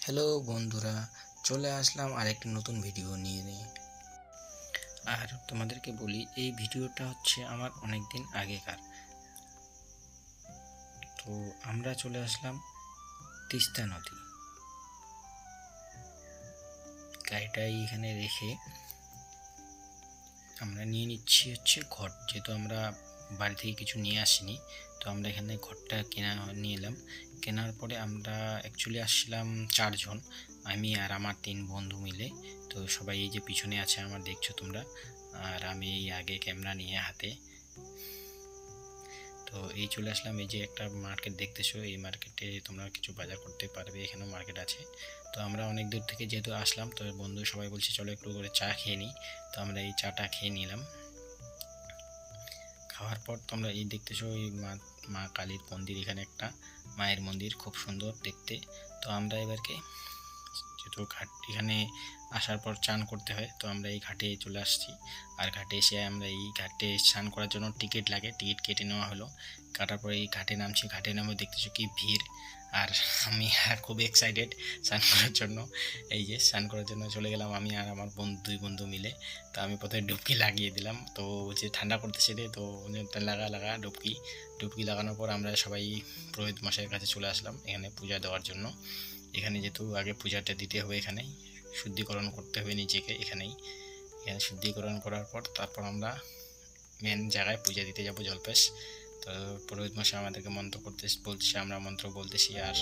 Hello বন্ধুরা, চলে আসলাম আরেকটি নতুন ভিডিও নিয়ে। আর তোমাদেরকে বলি, এই ভিডিওটা হচ্ছে আমার অনেক দিন আগেকার। তো আমরা চলে আসলাম তিস্তা নদী, গাড়িটা এখানে রেখে আমরা নিয়ে নিচ্ছি হচ্ছে ঘট। যেহেতু আমরা বাড়ি থেকে কিছু নিয়ে আসিনি, তো আমরা এখানে ঘরটা নিয়ে এলাম। কেনার পরে আমরা অ্যাকচুয়ালি আসছিলাম 4 জন, আমি আর আমার 3 বন্ধু মিলে। তো সবাই এই যে পিছনে আছে আমার, দেখছো তোমরা, আর আমি এই আগে ক্যামেরা নিয়ে হাতে। তো এই চলে আসলাম, এই যে একটা মার্কেট দেখতেছো, এই মার্কেটে তোমরা কিছু বাজার করতে পারবে, এখানেও মার্কেট আছে। তো আমরা অনেক দূর থেকে যেহেতু আসলাম, তো বন্ধু সবাই বলছে চলো একটু করে চা খেয়ে নিই। তো আমরা এই চাটা খেয়ে নিলাম। খাওয়ার পর তোমরা এই দেখতেছো, এই মা কালীর মন্দির, এখানে একটা মায়ের মন্দির, খুব সুন্দর দেখতে। তো আমরা এবারকে যেহেতু ঘাট, এখানে আসার পর চান করতে হয়, তো আমরা এই ঘাটে চলে আসছি। আর ঘাটে এসে আমরা এই ঘাটে স্নান করার জন্য টিকিট লাগে, টিকিট কেটে নেওয়া হলো। কাটার পরে এই ঘাটে নামছি, ঘাটে নামে দেখতেছো কি ভিড়। আর আমি আর খুব এক্সাইটেড স্নান করার জন্য। এই যে স্নান করার জন্য চলে গেলাম আমি আর আমার দুই বন্ধু মিলে। তো আমি প্রথমে ডুবকি লাগিয়ে দিলাম, তো যে ঠান্ডা করতেছে রে, তো লাগা ডুবকি ডুবকি লাগানোর পর আমরা সবাই পুরোহিত মশাইয়ের কাছে চলে আসলাম এখানে পূজা দেওয়ার জন্য। এখানে যেহেতু আগে পূজাটা দিতে হবে, এখানে শুদ্ধিকরণ করতে হবে নিজেকে। এখানে শুদ্ধিকরণ করার পর তারপর আমরা মেন জায়গায় পূজা দিতে যাব, জলপেশ। তো পুরোহিত মশাই আমাদেরকে মন্ত্র করতে বলতেছে, আমরা মন্ত্র বলতেছি। আর